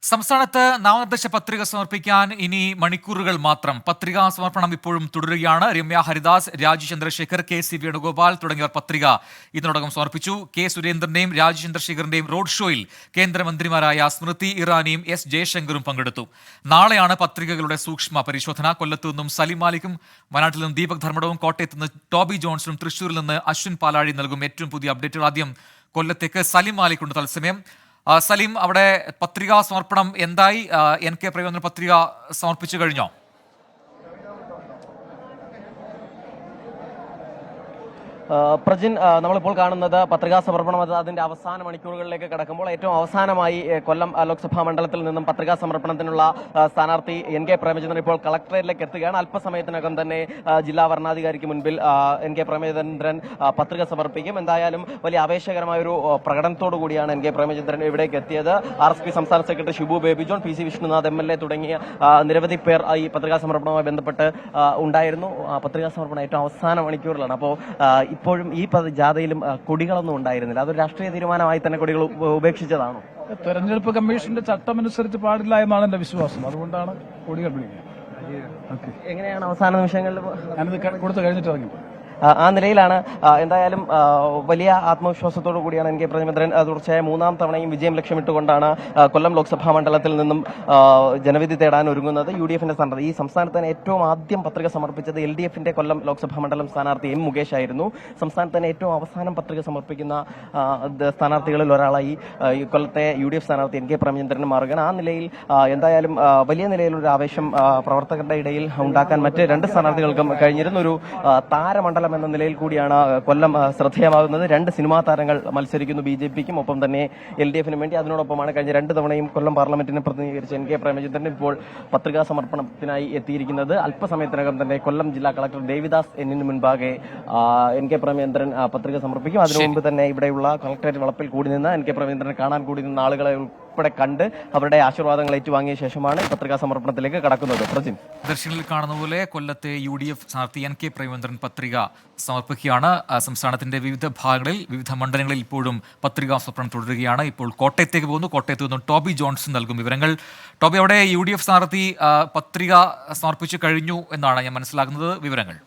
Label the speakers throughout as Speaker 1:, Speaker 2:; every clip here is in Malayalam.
Speaker 1: സംസ്ഥാനത്ത് നാമനിർദ്ദേശ പത്രിക സമർപ്പിക്കാൻ ഇനി മണിക്കൂറുകൾ മാത്രം. പത്രികാ സമർപ്പണം ഇപ്പോഴും തുടരുകയാണ്. രമ്യ ഹരിദാസ്, രാജീവ് ചന്ദ്രശേഖർ, കെ.സി. വേണുഗോപാൽ തുടങ്ങിയവർ പത്രിക ഇതിനോടകം സമർപ്പിച്ചു. കെ. സുരേന്ദ്രന്റെയും രാജീവ് ചന്ദ്രശേഖറിന്റെയും റോഡ് ഷോയിൽ കേന്ദ്രമന്ത്രിമാരായ സ്മൃതി ഇറാനിയും എസ് ജയശങ്കറും പങ്കെടുത്തു. നാളെയാണ് പത്രികകളുടെ സൂക്ഷ്മ പരിശോധന. കൊല്ലത്തു നിന്നും സലിം മാലിക്കും, വയനാട്ടിൽ നിന്നും ദീപക് ധർമ്മടവും, കോട്ടയത്ത് നിന്ന് ടോബി ജോൺസണും, തൃശൂരിൽ നിന്ന് അശ്വിൻ പാലാഴി നൽകും ഏറ്റവും പുതിയ അപ്ഡേറ്റുകൾ. ആദ്യം കൊല്ലത്തേക്ക് സലിം മാലിക്കുണ്ട് തത്സമയം. സലീം, അവിടെ പത്രികാ സമർപ്പണം എന്തായി? NK പ്രേമചന്ദ്രൻ പത്രിക സമർപ്പിച്ചു കഴിഞ്ഞോ?
Speaker 2: പ്രജിൻ, നമ്മളിപ്പോൾ കാണുന്നത് പത്രികാ സമർപ്പണം അതിന്റെ അവസാന മണിക്കൂറുകളിലേക്ക് കടക്കുമ്പോൾ ഏറ്റവും അവസാനമായി കൊല്ലം ലോക്സഭാ മണ്ഡലത്തിൽ നിന്നും പത്രികാ സമർപ്പണത്തിനുള്ള സ്ഥാനാർത്ഥി NK പ്രേമചന്ദ്രൻ ഇപ്പോൾ കളക്ടറേറ്റിലേക്ക് എത്തുകയാണ്. അല്പസമയത്തിനകം തന്നെ ജില്ലാ വരണാധികാരിക്ക് മുൻപിൽ NK പ്രേമചന്ദ്രൻ പത്രിക സമർപ്പിക്കും. എന്തായാലും വലിയ ആവേശകരമായ ഒരു പ്രകടനത്തോടു കൂടിയാണ് NK പ്രേമചന്ദ്രൻ ഇവിടേക്ക് എത്തിയത്. RSP സംസ്ഥാന secretary Shibu baby John, PC Vishnunath MLA തുടങ്ങിയ നിരവധി പേർ ഈ പത്രികാ സമർപ്പണവുമായി ബന്ധപ്പെട്ട് ഉണ്ടായിരുന്നു. പത്രികാ സമർപ്പണം ഏറ്റവും അവസാന മണിക്കൂറിലാണ്. അപ്പോൾ ഇപ്പോഴും ഈ ജാഥയിലും കൊടികളൊന്നും ഉണ്ടായിരുന്നില്ല. അതൊരു രാഷ്ട്രീയ തീരുമാനമായി തന്നെ കൊടികൾ ഉപേക്ഷിച്ചതാണോ?
Speaker 3: തെരഞ്ഞെടുപ്പ് കമ്മീഷന്റെ ചട്ടമനുസരിച്ച് പാടില്ല എന്നാണ് എന്റെ വിശ്വാസം. അതുകൊണ്ടാണ് കൊടികൾ പിടിക്കുന്നത്.
Speaker 2: എങ്ങനെയാണ് അവസാന നിമിഷങ്ങളിൽ
Speaker 3: ഞാനത് കൊടുത്തു കഴിഞ്ഞിട്ട് ഇറങ്ങി.
Speaker 2: ആ നിലയിലാണ്. എന്തായാലും വലിയ ആത്മവിശ്വാസത്തോടു കൂടിയാണ് NK പ്രേമചന്ദ്രൻ തുടർച്ചയായ മൂന്നാം തവണയും വിജയം ലക്ഷ്യമിട്ടുകൊണ്ടാണ് കൊല്ലം ലോക്സഭാ മണ്ഡലത്തിൽ നിന്നും ജനവിധി തേടാൻ ഒരുങ്ങുന്നത്. UDFന്റെ സ്ഥാനാർത്ഥി, ഈ സംസ്ഥാനത്ത് തന്നെ ഏറ്റവും ആദ്യം പത്രിക സമർപ്പിച്ചത് LDFന്റെ കൊല്ലം ലോക്സഭാ മണ്ഡലം സ്ഥാനാർത്ഥി M മുകേഷ് ആയിരുന്നു. സംസ്ഥാനത്ത് തന്നെ ഏറ്റവും അവസാനം പത്രിക സമർപ്പിക്കുന്ന സ്ഥാനാർത്ഥികളിൽ ഒരാളായി കൊല്ലത്തെ UDF സ്ഥാനാർത്ഥി NK പ്രേമചന്ദ്രൻ മാറുകയാണ്. ആ നിലയിൽ എന്തായാലും വലിയ നിലയിലൊരു ആവേശം പ്രവർത്തകരുടെ ഇടയിൽ ഉണ്ടാക്കാൻ മറ്റ് രണ്ട് സ്ഥാനാർത്ഥികൾക്കും കഴിഞ്ഞിരുന്ന ഒരു താരമണ്ഡലം എന്ന നിലയിൽ കൂടിയാണ് കൊല്ലം ശ്രദ്ധേയമാകുന്നത്. രണ്ട് സിനിമാ താരങ്ങൾ മത്സരിക്കുന്നു BJPക്കും ഒപ്പം തന്നെ LDFനും വേണ്ടി. അതിനോടൊപ്പമാണ് കഴിഞ്ഞ രണ്ട് തവണയും കൊല്ലം പാർലമെന്റിനെ പ്രതിനിധീകരിച്ച NK പ്രേമചന്ദ്രൻ ഇപ്പോൾ പത്രികാ സമർപ്പണത്തിനായി എത്തിയിരിക്കുന്നത്. അല്പസമയത്തിനകം തന്നെ കൊല്ലം ജില്ലാ കളക്ടർ ദേവിദാസ് എന്നിന് മുൻപാകെ NK പ്രേമചന്ദ്രൻ പത്രിക സമർപ്പിക്കും. അതിനു മുമ്പ് തന്നെ ഇവിടെയുള്ള കളക്ടറേറ്റ് വളപ്പിൽ കൂടി നിന്ന് NK പ്രേമചന്ദ്രനെ കാണാൻ കൂടി നിന്ന ആളുകളെ ഉൾപ്പെടെ കണ്ട് അവരുടെ ആശീർവാദങ്ങൾ ഏറ്റുവാങ്ങിയ ശേഷമാണ് പത്രികാ സമർപ്പണത്തിലേക്ക് കടക്കുന്നത്. പ്രജിൻ,
Speaker 1: ദർശനിൽ കാണുന്ന പോലെ കൊല്ലത്തെ UDF സ്ഥാനാർത്ഥി NK പ്രേമചന്ദ്രൻ പത്രിക സമർപ്പിക്കുകയാണ്. സംസ്ഥാനത്തിന്റെ വിവിധ ഭാഗങ്ങളിൽ, വിവിധ മണ്ഡലങ്ങളിൽ ഇപ്പോഴും പത്രികാ സമർപ്പണം തുടരുകയാണ്. ഇപ്പോൾ കോട്ടയത്തേക്ക് പോകുന്നു. കോട്ടയത്ത് നിന്നും ടോബി ജോൺസൺ നൽകും വിവരങ്ങൾ. ടോബി, അവിടെ UDF സ്ഥാനാർത്ഥി പത്രിക സമർപ്പിച്ചു കഴിഞ്ഞു എന്നാണ് ഞാൻ മനസ്സിലാക്കുന്നത്. വിവരങ്ങൾ.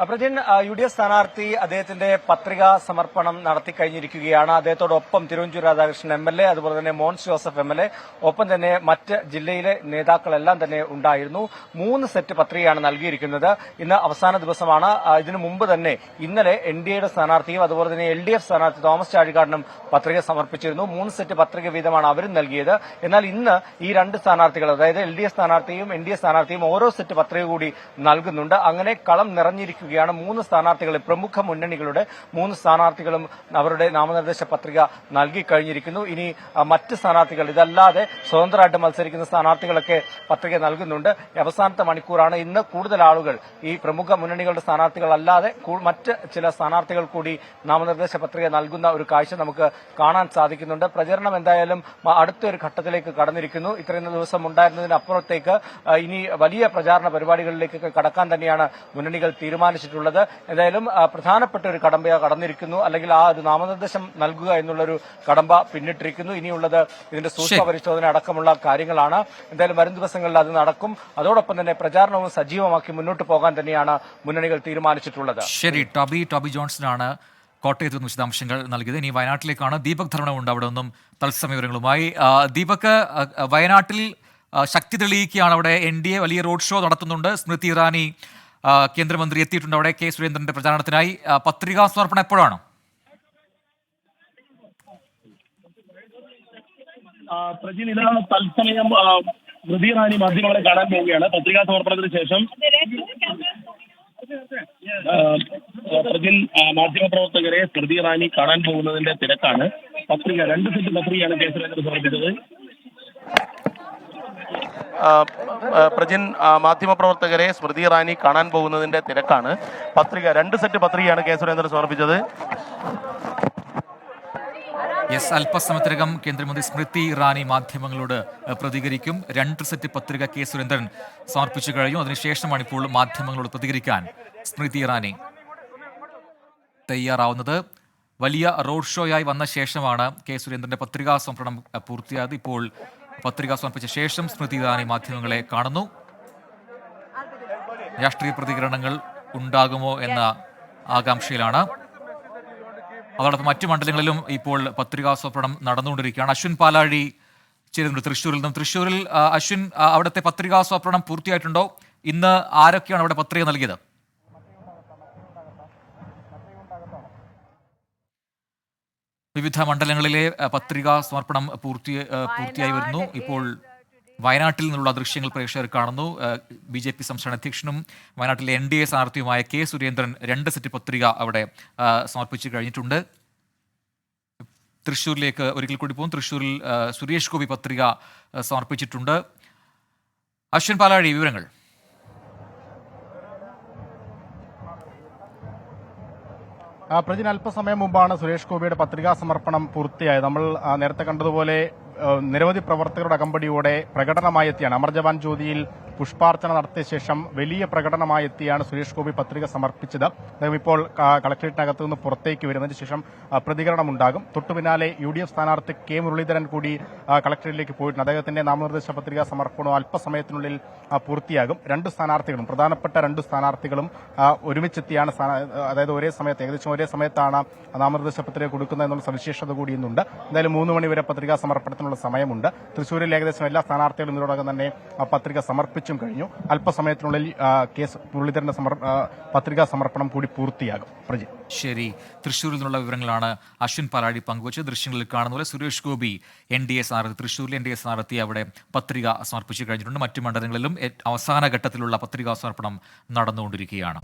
Speaker 4: പ്രജിൻ, UDF സ്ഥാനാർത്ഥി അദ്ദേഹത്തിന്റെ പത്രികാ സമർപ്പണം നടത്തി കഴിഞ്ഞിരിക്കുകയാണ്. അദ്ദേഹത്തോടൊപ്പം തിരുവഞ്ചൂർ രാധാകൃഷ്ണൻ MLA, അതുപോലെ തന്നെ മോൻസ് ജോസഫ് MLA, ഒപ്പം തന്നെ മറ്റ് ജില്ലയിലെ നേതാക്കളെല്ലാം തന്നെ ഉണ്ടായിരുന്നു. 3 സെറ്റ് പത്രികയാണ് നൽകിയിരിക്കുന്നത്. ഇന്ന് അവസാന ദിവസമാണ്. ഇതിനു മുമ്പ് തന്നെ ഇന്നലെ NDAയുടെ സ്ഥാനാർത്ഥിയും അതുപോലെ തന്നെ LDF സ്ഥാനാർത്ഥി തോമസ് ചാഴികാടനും പത്രിക സമർപ്പിച്ചിരുന്നു. 3 സെറ്റ് പത്രിക വീതമാണ് അവരും നൽകിയത്. എന്നാൽ ഇന്ന് ഈ രണ്ട് സ്ഥാനാർത്ഥികൾ, അതായത് LDF സ്ഥാനാർത്ഥിയും NDA സ്ഥാനാർത്ഥിയും ഓരോ സെറ്റ് പത്രിക കൂടി നൽകുന്നുണ്ട്. അങ്ങനെ കളം നിറഞ്ഞിരിക്കും. 3 സ്ഥാനാർത്ഥികൾ, പ്രമുഖ മുന്നണികളുടെ 3 സ്ഥാനാർത്ഥികളും അവരുടെ നാമനിർദ്ദേശ പത്രിക നൽകി കഴിഞ്ഞിരിക്കുന്നു. ഇനി മറ്റ് സ്ഥാനാർത്ഥികൾ, ഇതല്ലാതെ സ്വതന്ത്രമായിട്ട് മത്സരിക്കുന്ന സ്ഥാനാർത്ഥികളൊക്കെ പത്രിക നൽകുന്നുണ്ട്. അവസാനത്തെ മണിക്കൂറാണ്. ഇന്ന് കൂടുതൽ ആളുകൾ, ഈ പ്രമുഖ മുന്നണികളുടെ സ്ഥാനാർത്ഥികളല്ലാതെ മറ്റ് ചില സ്ഥാനാർത്ഥികൾ കൂടി നാമനിർദ്ദേശ പത്രിക നൽകുന്ന ഒരു കാഴ്ച നമുക്ക് കാണാൻ സാധിക്കുന്നുണ്ട്. പ്രചരണം എന്തായാലും അടുത്തൊരു ഘട്ടത്തിലേക്ക് കടന്നിരിക്കുന്നു. ഇത്രയും ദിവസം ഉണ്ടായിരുന്നതിനപ്പുറത്തേക്ക് ഇനി വലിയ പ്രചാരണ പരിപാടികളിലേക്കൊക്കെ കടക്കാൻ തന്നെയാണ് മുന്നണികൾ തീരുമാനിച്ചിട്ടുള്ളത്. എന്തായാലും പ്രധാനപ്പെട്ട ഒരു കടമ്പ കടന്നിരിക്കുന്നു, അല്ലെങ്കിൽ ആ ഒരു നാമനിർദ്ദേശം നൽകുക എന്നുള്ളൊരു കടമ്പ പിന്നിട്ടിരിക്കുന്നു. ഇനിയുള്ളത് ഇതിന്റെ സൂക്ഷ്മ പരിശോധന അടക്കമുള്ള കാര്യങ്ങളാണ്. എന്തായാലും വരും ദിവസങ്ങളിൽ അത് നടക്കും. അതോടൊപ്പം തന്നെ പ്രചാരണവും സജീവമാക്കി മുന്നോട്ട് പോകാൻ തന്നെയാണ് മുന്നണികൾ തീരുമാനിച്ചിട്ടുള്ളത്.
Speaker 1: ശരി, ടോബി ജോൺസനാണ് കോട്ടയത്ത് നിന്ന് വിശദാംശങ്ങൾ നൽകിയത്. ഇനി വയനാട്ടിലേക്കാണ്. ദീപക് ധർമ്മടമുണ്ട് അവിടെ നിന്നും തത്സമയ വിവരങ്ങളുമായി. ദീപക്, വയനാട്ടിൽ ശക്തി തെളിയിക്കുകയാണ്. അവിടെ NDA വലിയ റോഡ് ഷോ നടത്തുന്നുണ്ട്. സ്മൃതി ഇറാനി കേന്ദ്രമന്ത്രി എത്തിയിട്ടുണ്ട് അവിടെ കെ. സുരേന്ദ്രന്റെ പ്രചാരണത്തിനായി. പത്രികാ സമർപ്പണം എപ്പോഴാണ്?
Speaker 5: പ്രജിൻ, ഇത് തത്സമയം സ്മൃതി ഇറാനി മാധ്യമങ്ങളെ കാണാൻ പോവുകയാണ്. പത്രികാ സമർപ്പണത്തിന് ശേഷം പ്രജിൻ, മാധ്യമപ്രവർത്തകരെ സ്മൃതി ഇറാനി കാണാൻ പോകുന്നതിന്റെ തിരക്കാണ്. പത്രിക 2 സെറ്റ് പത്രികയാണ് കെ. സുരേന്ദ്രൻ സമർപ്പിച്ചത്.
Speaker 6: പ്രജിൻ, മാധ്യമപ്രവർത്തകരെ സ്മൃതി ഇറാനി കാണാൻ പോകുന്നതിന്റെ തിരക്കാണ്. പത്രിക 2 സെറ്റ് പത്രികയാണ് കെ. സുരേന്ദ്രൻ സമർപ്പിച്ചത്.
Speaker 1: അല്പസമയത്തിനകം കേന്ദ്രമന്ത്രി സ്മൃതി ഇറാനി മാധ്യമങ്ങളോട് പ്രതികരിക്കും. 2 സെറ്റ് പത്രിക കെ. സുരേന്ദ്രൻ സമർപ്പിച്ചു കഴിഞ്ഞു. അതിനുശേഷമാണ് ഇപ്പോൾ മാധ്യമങ്ങളോട് പ്രതികരിക്കാൻ സ്മൃതി ഇറാനി തയ്യാറാവുന്നത്. വലിയ റോഡ് ഷോയായി വന്ന ശേഷമാണ് കെ സുരേന്ദ്രന്റെ പത്രികാ സമർപ്പണം പൂർത്തിയായത്. ഇപ്പോൾ പത്രിക സമർപ്പിച്ച ശേഷം സ്മൃതി ഇറാനി മാധ്യമങ്ങളെ കാണുന്നു. രാഷ്ട്രീയ പ്രതികരണങ്ങൾ ഉണ്ടാകുമോ എന്ന ആകാംക്ഷയിലാണ്. അതോടൊപ്പം മറ്റു മണ്ഡലങ്ങളിലും ഇപ്പോൾ പത്രികാ സമർപ്പണം നടന്നുകൊണ്ടിരിക്കുകയാണ്. അശ്വിൻ പാലാഴി ചേരുന്നുണ്ട് തൃശ്ശൂരിൽ നിന്നും. തൃശ്ശൂരിൽ അശ്വിൻ, അവിടുത്തെ പത്രികാ സമർപ്പണം പൂർത്തിയായിട്ടുണ്ടോ? ഇന്ന് ആരൊക്കെയാണ് അവിടെ പത്രിക നൽകിയത്? വിവിധ മണ്ഡലങ്ങളിലെ പത്രികാ സമർപ്പണം പൂർത്തിയായി വരുന്നു. ഇപ്പോൾ വയനാട്ടിൽ നിന്നുള്ള ദൃശ്യങ്ങൾ പ്രേക്ഷകർ കാണുന്നു. BJP സംസ്ഥാന അധ്യക്ഷനും വയനാട്ടിലെ NDA സ്ഥാനാർത്ഥിയുമായ കെ സുരേന്ദ്രൻ 2 സെറ്റ് പത്രിക അവിടെ സമർപ്പിച്ചു കഴിഞ്ഞിട്ടുണ്ട്. തൃശ്ശൂരിലേക്ക് ഒരിക്കൽ കൂടി പോകും. തൃശ്ശൂരിൽ സുരേഷ് ഗോപി പത്രിക സമർപ്പിച്ചിട്ടുണ്ട്. അശ്വിൻ പാലാഴി, വിവരങ്ങൾ.
Speaker 6: പ്രജിൻ, അല്പസമയം മുമ്പാണ് സുരേഷ് ഗോപിയുടെ പത്രികാ സമർപ്പണം പൂർത്തിയായത്. നമ്മൾ നേരത്തെ കണ്ടതുപോലെ നിരവധി പ്രവർത്തകരുടെ അകമ്പടിയോടെ പ്രകടനമായി എത്തിയാണ് അമർ ജവാൻ ജ്യോതിയിൽ പുഷ്പാർച്ചന നടത്തിയ ശേഷം വലിയ പ്രകടനമായി എത്തിയാണ് സുരേഷ് ഗോപി പത്രിക സമർപ്പിച്ചത്. അദ്ദേഹം ഇപ്പോൾ കളക്ടറേറ്റിനകത്ത് നിന്ന് പുറത്തേക്ക് വരുന്നതിന് ശേഷം പ്രതികരണമുണ്ടാകും. തൊട്ടുപിന്നാലെ UDF സ്ഥാനാർത്ഥി കെ മുരളീധരൻ കൂടി കളക്ടറേറ്റിലേക്ക് പോയിട്ടുണ്ട്. അദ്ദേഹത്തിന്റെ നാമനിർദ്ദേശ പത്രികാ സമർപ്പണം അല്പസമയത്തിനുള്ളിൽ പൂർത്തിയാകും. 2 സ്ഥാനാർത്ഥികളും പ്രധാനപ്പെട്ട 2 സ്ഥാനാർത്ഥികളും ഒരുമിച്ചെത്തിയാണ്, അതായത് ഏകദേശം ഒരേ സമയത്താണ് നാമനിർദ്ദേശ പത്രിക കൊടുക്കുന്നത് എന്നുള്ള സവിശേഷത കൂടി ഇന്നുണ്ട്. എന്തായാലും 3 മണി വരെ പത്രികാ സമർപ്പണത്തിനുള്ള സമയമുണ്ട്. തൃശ്ശൂരിൽ ഏകദേശം എല്ലാ സ്ഥാനാർത്ഥികളും ഇതിനോടകം തന്നെ പത്രിക സമർപ്പിച്ചും കഴിഞ്ഞു. അല്പസമയത്തിനുള്ളിൽ കേസ് മുരളീധരന്റെ പത്രികാ സമർപ്പണം കൂടി പൂർത്തിയാകും. പ്രജി,
Speaker 1: ശരി. തൃശ്ശൂരിൽ നിന്നുള്ള വിവരങ്ങളാണ് അശ്വിൻ പാലാഴി പങ്കുവച്ചത്. ദൃശ്യങ്ങളിൽ കാണുന്ന പോലെ സുരേഷ് ഗോപി NDA സ്ഥാനാർത്ഥി, തൃശ്ശൂരിലെ NDA സ്ഥാനാർത്ഥി അവിടെ പത്രിക സമർപ്പിച്ചു കഴിഞ്ഞിട്ടുണ്ട്. മറ്റു മണ്ഡലങ്ങളിലും അവസാന ഘട്ടത്തിലുള്ള പത്രികാ സമർപ്പണം നടന്നുകൊണ്ടിരിക്കുകയാണ്.